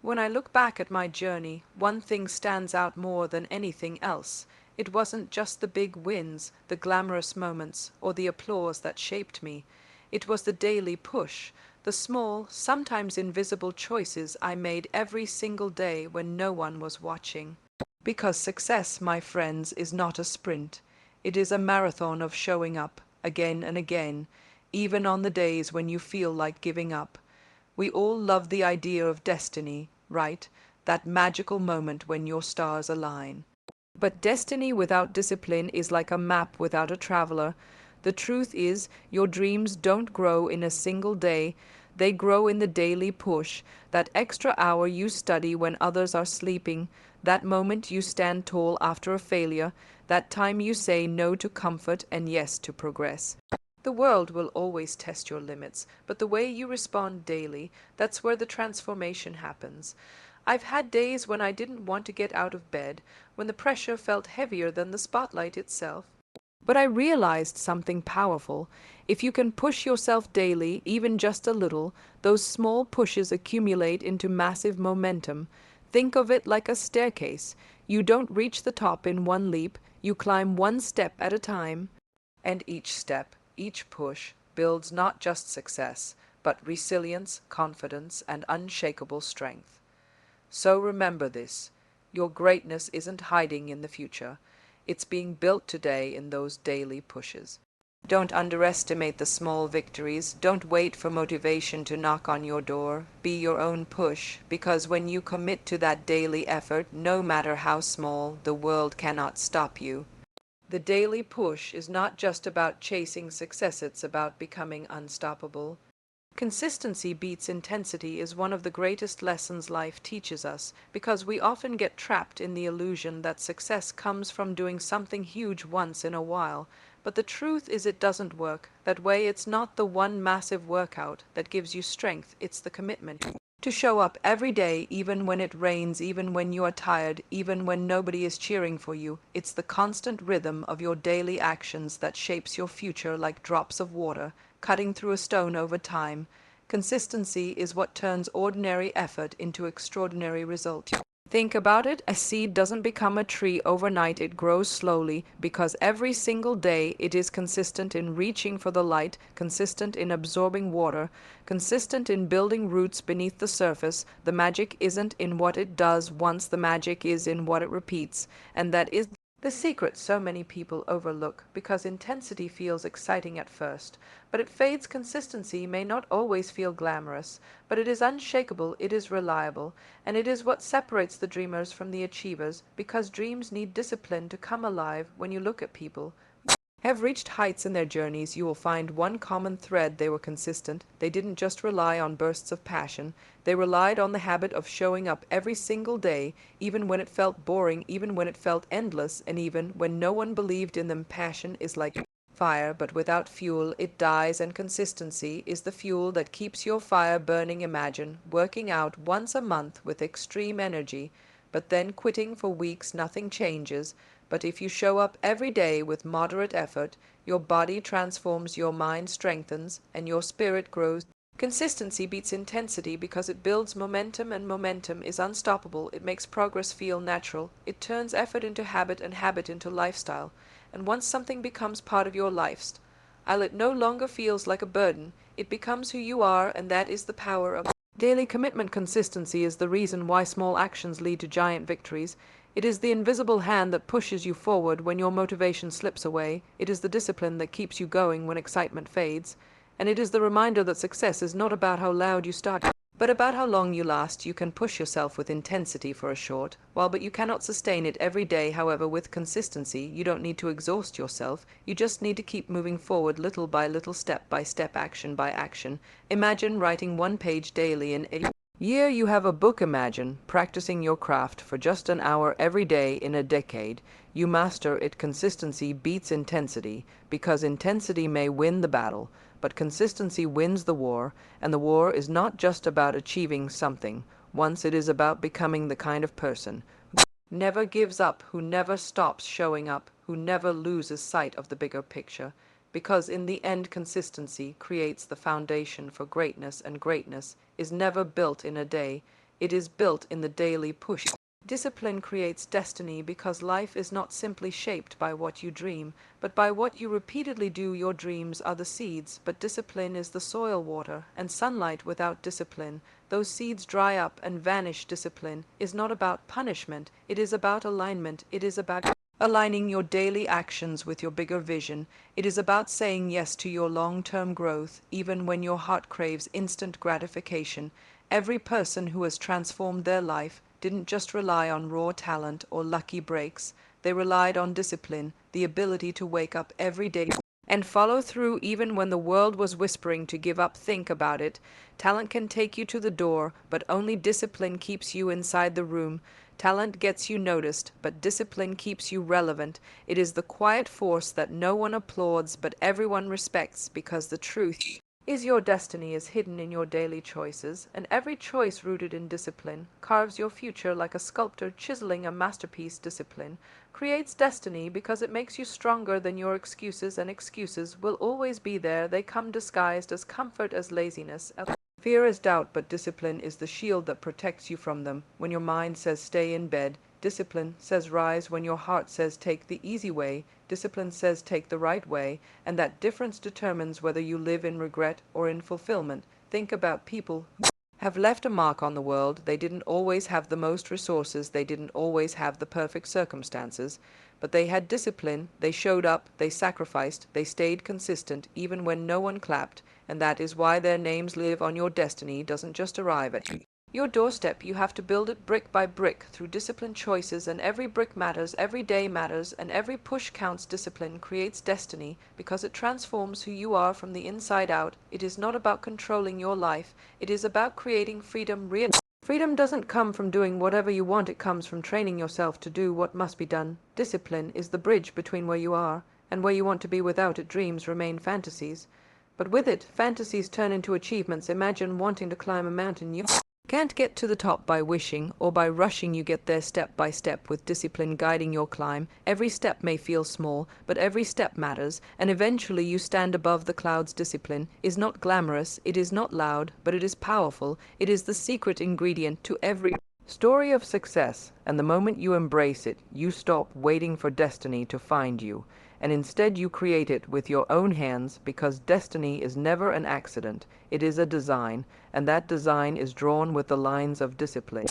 When I look back at my journey, one thing stands out more than anything else. It wasn't just the big wins, the glamorous moments, or the applause that shaped me. It was the daily push, the small, sometimes invisible choices I made every single day when no one was watching. Because success, my friends, is not a sprint. It is a marathon of showing up, again and again, even on the days when you feel like giving up. We all love the idea of destiny, right? That magical moment when your stars align. But destiny without discipline is like a map without a traveler. The truth is, your dreams don't grow in a single day. They grow in the daily push, that extra hour you study when others are sleeping, that moment you stand tall after a failure, that time you say no to comfort and yes to progress. The world will always test your limits, but the way you respond daily, that's where the transformation happens. I've had days when I didn't want to get out of bed, when the pressure felt heavier than the spotlight itself. But I realized something powerful. If you can push yourself daily, even just a little, those small pushes accumulate into massive momentum. Think of it like a staircase. You don't reach the top in one leap, you climb one step at a time. And each step, each push, builds not just success, but resilience, confidence, and unshakable strength. So remember this: your greatness isn't hiding in the future. It's being built today in those daily pushes. Don't underestimate the small victories. Don't wait for motivation to knock on your door. Be your own push, because when you commit to that daily effort, no matter how small, the world cannot stop you. The daily push is not just about chasing success, it's about becoming unstoppable. Consistency beats intensity is one of the greatest lessons life teaches us, because we often get trapped in the illusion that success comes from doing something huge once in a while. But the truth is it doesn't work that way. It's not the one massive workout that gives you strength, it's the commitment to show up every day, even when it rains, even when you are tired, even when nobody is cheering for you. It's the constant rhythm of your daily actions that shapes your future like drops of water, cutting through a stone over time. Consistency is what turns ordinary effort into extraordinary results. Think about it. A seed doesn't become a tree overnight. It grows slowly because every single day it is consistent in reaching for the light, consistent in absorbing water, consistent in building roots beneath the surface. The magic isn't in what it does once, the magic is in what it repeats. And that is the secret so many people overlook, because intensity feels exciting at first, but it fades. Consistency may not always feel glamorous, but it is unshakable, it is reliable, and it is what separates the dreamers from the achievers, because dreams need discipline to come alive. When you look at people have reached heights in their journeys, you will find one common thread: they were consistent. They didn't just rely on bursts of passion. They relied on the habit of showing up every single day, even when it felt boring, even when it felt endless, and even when no one believed in them. Passion is like fire, but without fuel it dies, and consistency is the fuel that keeps your fire burning. Imagine working out once a month with extreme energy, but then quitting for weeks. Nothing changes. But if you show up every day with moderate effort, your body transforms, your mind strengthens, and your spirit grows. Consistency beats intensity because it builds momentum, and momentum is unstoppable. It makes progress feel natural. It turns effort into habit and habit into lifestyle. And once something becomes part of your lifestyle, it no longer feels like a burden. It becomes who you are, and that is the power of daily commitment. Consistency is the reason why small actions lead to giant victories. It is the invisible hand that pushes you forward when your motivation slips away. It is the discipline that keeps you going when excitement fades. And it is the reminder that success is not about how loud you start, but about how long you last. You can push yourself with intensity for a short while, but you cannot sustain it every day. However, with consistency, you don't need to exhaust yourself. You just need to keep moving forward, little by little, step by step, action by action. Imagine writing one page daily in a year. You have a book. Imagine practicing your craft for just an hour every day in a decade. You master it. Consistency beats intensity, because intensity may win the battle, but consistency wins the war. And the war is not just about achieving something once, it is about becoming the kind of person who never gives up, who never stops showing up, who never loses sight of the bigger picture. Because in the end, consistency creates the foundation for greatness, and greatness is never built in a day. It is built in the daily push. Discipline creates destiny because life is not simply shaped by what you dream, but by what you repeatedly do. Your dreams are the seeds, but discipline is the soil, water, and sunlight. Without discipline, those seeds dry up and vanish. Discipline is not about punishment, it is about alignment. It is about aligning your daily actions with your bigger vision. It is about saying yes to your long-term growth, even when your heart craves instant gratification. Every person who has transformed their life didn't just rely on raw talent or lucky breaks. They relied on discipline, the ability to wake up every day and follow through even when the world was whispering to give up. Think about it. Talent can take you to the door, but only discipline keeps you inside the room. Talent gets you noticed, but discipline keeps you relevant. It is the quiet force that no one applauds, but everyone respects, because the truth is your destiny is hidden in your daily choices, and every choice rooted in discipline carves your future like a sculptor chiseling a masterpiece. Discipline creates destiny because it makes you stronger than your excuses, and excuses will always be there. They come disguised as comfort, as laziness, as fear, as doubt, but discipline is the shield that protects you from them. When your mind says stay in bed, discipline says rise. When your heart says take the easy way, discipline says take the right way, and that difference determines whether you live in regret or in fulfillment. Think about people who have left a mark on the world. They didn't always have the most resources, they didn't always have the perfect circumstances, but they had discipline. They showed up, they sacrificed, they stayed consistent even when no one clapped, and that is why their names live on. Your destiny doesn't just arrive at your doorstep. You have to build it brick by brick through disciplined choices, and every brick matters, every day matters, and every push counts. Discipline creates destiny because it transforms who you are from the inside out. It is not about controlling your life, it is about creating freedom. Freedom doesn't come from doing whatever you want, it comes from training yourself to do what must be done. Discipline is the bridge between where you are and where you want to be. Without it, dreams remain fantasies. But with it, fantasies turn into achievements. Imagine wanting to climb a mountain. You can't get to the top by wishing or by rushing. You get there step by step, with discipline guiding your climb. Every step may feel small, but every step matters, and eventually you stand above the clouds. Discipline is not glamorous, it is not loud, but it is powerful. It is the secret ingredient to every story of success, and the moment you embrace it, you stop waiting for destiny to find you, and instead you create it with your own hands, because destiny is never an accident, it is a design, and that design is drawn with the lines of discipline.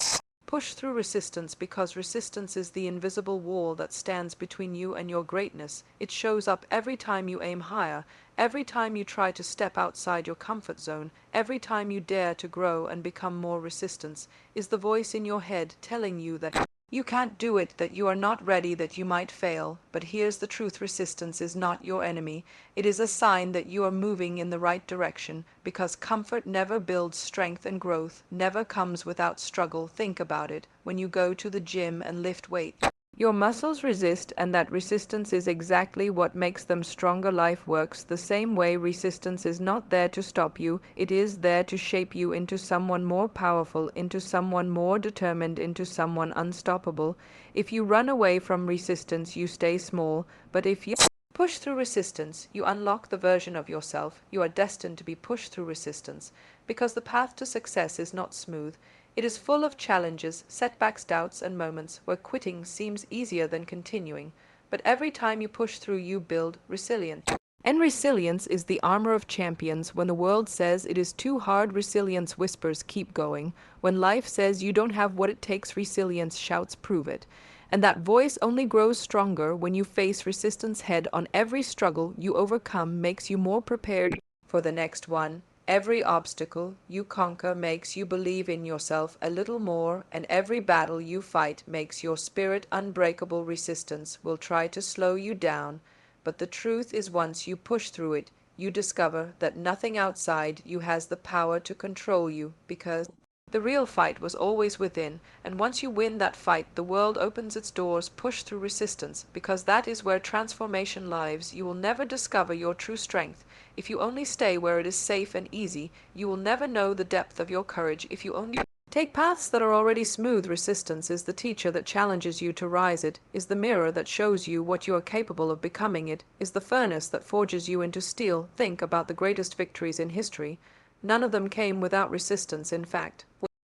Push through resistance, because resistance is the invisible wall that stands between you and your greatness. It shows up every time you aim higher, every time you try to step outside your comfort zone, every time you dare to grow and become more. Resistance is the voice in your head telling you that you can't do it, that you are not ready, that you might fail. But here's the truth: resistance is not your enemy. It is a sign that you are moving in the right direction, because comfort never builds strength, and growth never comes without struggle. Think about it. When you go to the gym and lift weights, your muscles resist, and that resistance is exactly what makes them stronger. Life works the same way. Resistance is not there to stop you, it is there to shape you into someone more powerful, into someone more determined, into someone unstoppable. If you run away from resistance, you stay small, but if you push through resistance, you unlock the version of yourself. You are destined to be pushed through resistance, because the path to success is not smooth. It is full of challenges, setbacks, doubts, and moments where quitting seems easier than continuing. But every time you push through, you build resilience. And resilience is the armor of champions. When the world says it is too hard, resilience whispers, keep going. When life says you don't have what it takes, resilience shouts, prove it. And that voice only grows stronger when you face resistance head on. Every struggle you overcome makes you more prepared for the next one. Every obstacle you conquer makes you believe in yourself a little more, and every battle you fight makes your spirit unbreakable. Resistance will try to slow you down, but the truth is, once you push through it, you discover that nothing outside you has the power to control you, because the real fight was always within. And once you win that fight, the world opens its doors. Push through resistance, because that is where transformation lives. You will never discover your true strength if you only stay where it is safe and easy. You will never know the depth of your courage if you only take paths that are already smooth. Resistance is the teacher that challenges you to rise. It is the mirror that shows you what you are capable of becoming. It is the furnace that forges you into steel. Think about the greatest victories in history. None of them came without resistance. In fact,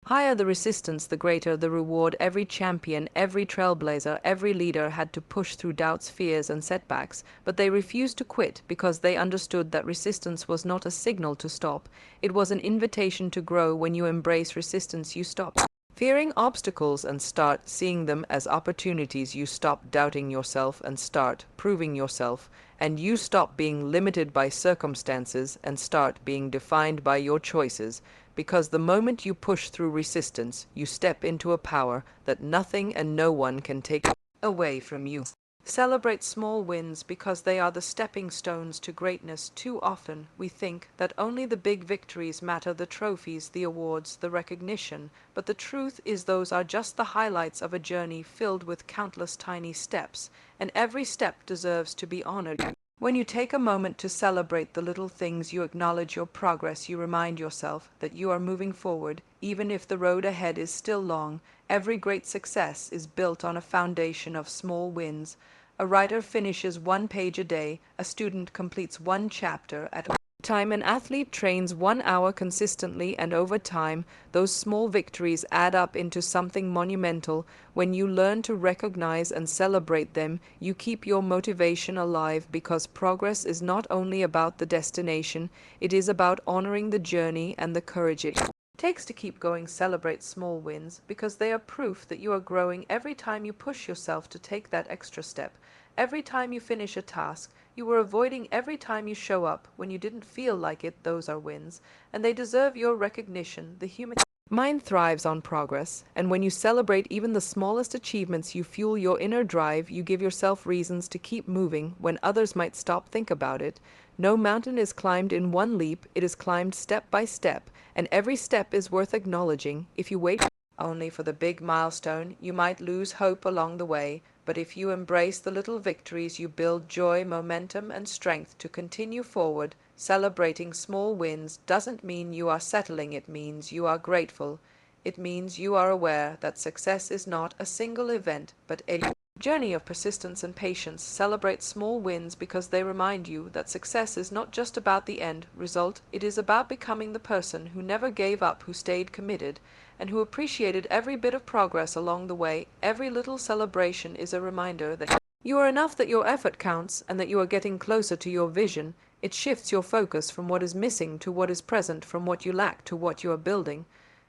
Higher the resistance, the greater the reward. Every champion, every trailblazer, every leader had to push through doubts, fears, and setbacks, but they refused to quit because they understood that resistance was not a signal to stop. It was an invitation to grow. When you embrace resistance, you stop fearing obstacles and start seeing them as opportunities. You stop doubting yourself and start proving yourself. And you stop being limited by circumstances and start being defined by your choices. Because the moment you push through resistance, you step into a power that nothing and no one can take away from you. Celebrate small wins because they are the stepping stones to greatness. Too often we think that only the big victories matter, the trophies, the awards, the recognition, but the truth is those are just the highlights of a journey filled with countless tiny steps, and every step deserves to be honored. When you take a moment to celebrate the little things, you acknowledge your progress, you remind yourself that you are moving forward, even if the road ahead is still long. Every great success is built on a foundation of small wins. A writer finishes 1 page a day, a student completes 1 chapter at a time, an athlete trains 1 hour consistently, and over time, those small victories add up into something monumental. When you learn to recognize and celebrate them, you keep your motivation alive, because progress is not only about the destination, it is about honoring the journey and the courage it takes to keep going. Celebrate small wins because they are proof that you are growing. Every time you push yourself to take that extra step, every time you finish a task you were avoiding, every time you show up when you didn't feel like it, those are wins, and they deserve your recognition. The human mind thrives on progress, and when you celebrate even the smallest achievements, you fuel your inner drive. You give yourself reasons to keep moving when others might stop. Think about it. No mountain is climbed in one leap, it is climbed step by step, and every step is worth acknowledging. If you wait only for the big milestone, you might lose hope along the way, but if you embrace the little victories, you build joy, momentum, and strength to continue forward. Celebrating small wins doesn't mean you are settling, it means you are grateful. It means you are aware that success is not a single event, but a journey of persistence and patience. Celebrate small wins because they remind you that success is not just about the end result, it is about becoming the person who never gave up, who stayed committed, and who appreciated every bit of progress along the way. Every little celebration is a reminder that you are enough, that your effort counts, and that you are getting closer to your vision. It shifts your focus from what is missing to what is present, from what you lack to what you are building.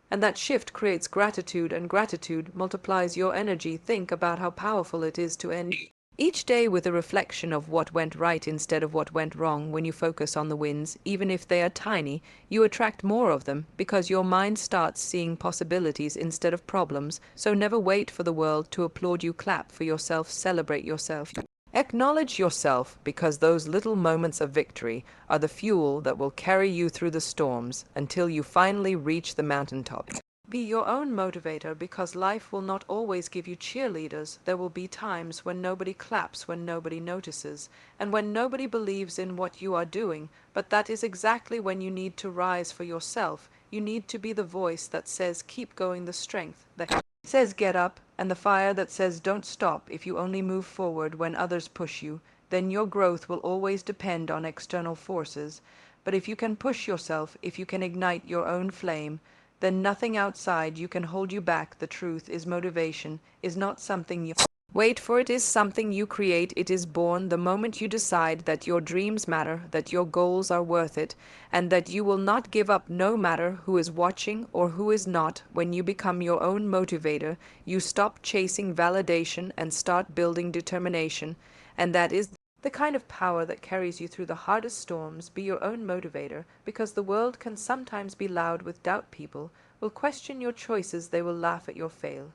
And that shift creates gratitude, and gratitude multiplies your energy. Think about how powerful it is to end each day with a reflection of what went right instead of what went wrong. When you focus on the wins, even if they are tiny, you attract more of them because your mind starts seeing possibilities instead of problems. So never wait for the world to applaud you. Clap for yourself, celebrate yourself. Acknowledge yourself, because those little moments of victory are the fuel that will carry you through the storms until you finally reach the mountaintop. Be your own motivator, because life will not always give you cheerleaders. There will be times when nobody claps, when nobody notices, and when nobody believes in what you are doing. But that is exactly when you need to rise for yourself. You need to be the voice that says keep going, the strength that says get up, and the fire that says don't stop. If you only move forward when others push you, then your growth will always depend on external forces. But if you can push yourself, if you can ignite your own flame, then nothing outside you can hold you back. The truth is, motivation is not something you wait for, it is something you create. It is born the moment you decide that your dreams matter, that your goals are worth it, and that you will not give up no matter who is watching or who is not. When you become your own motivator, you stop chasing validation and start building determination, and that is the kind of power that carries you through the hardest storms. Be your own motivator, because the world can sometimes be loud with doubt. People will question your choices, they will laugh at your fail.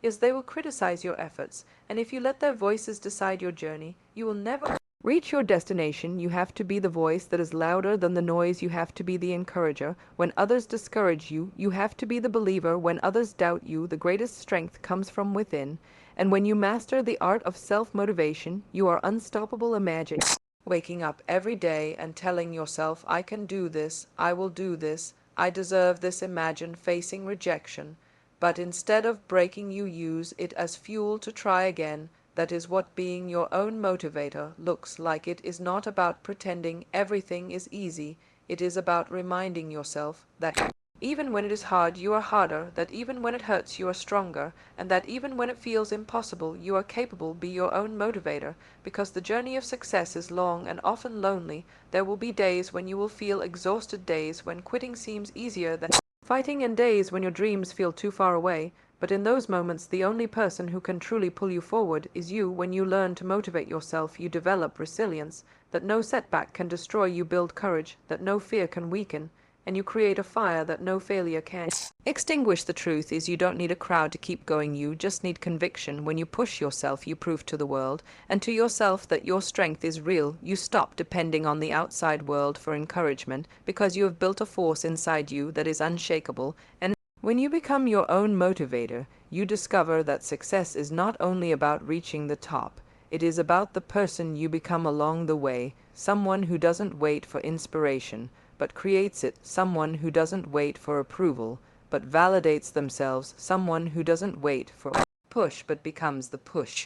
Yes, they will criticize your efforts, and if you let their voices decide your journey, you will never reach your destination. You have to be the voice that is louder than the noise. You have to be the encourager. When others discourage you, you have to be the believer. When others doubt you, the greatest strength comes from within. And when you master the art of self-motivation, you are unstoppable. Imagine waking up every day and telling yourself, I can do this, I will do this, I deserve this. Imagine facing rejection, but instead of breaking, you use it as fuel to try again. That is what being your own motivator looks like. It is not about pretending everything is easy. It is about reminding yourself that Even when it is hard, you are harder, that even when it hurts, you are stronger, and that even when it feels impossible, you are capable. Be your own motivator, because the journey of success is long and often lonely. There will be days when you will feel exhausted, days when quitting seems easier than fighting, and days when your dreams feel too far away. But in those moments, the only person who can truly pull you forward is you. When you learn to motivate yourself, you develop resilience, that no setback can destroy. You build courage that no fear can weaken, and you create a fire that no failure can extinguish. The truth is, you don't need a crowd to keep going. You just need conviction. When you push yourself, you prove to the world and to yourself that your strength is real. You stop depending on the outside world for encouragement, because you have built a force inside you that is unshakable. And when you become your own motivator, you discover that success is not only about reaching the top, it is about the person you become along the way, someone who doesn't wait for inspiration, but creates it, someone who doesn't wait for approval, but validates themselves, someone who doesn't wait for push, but becomes the push.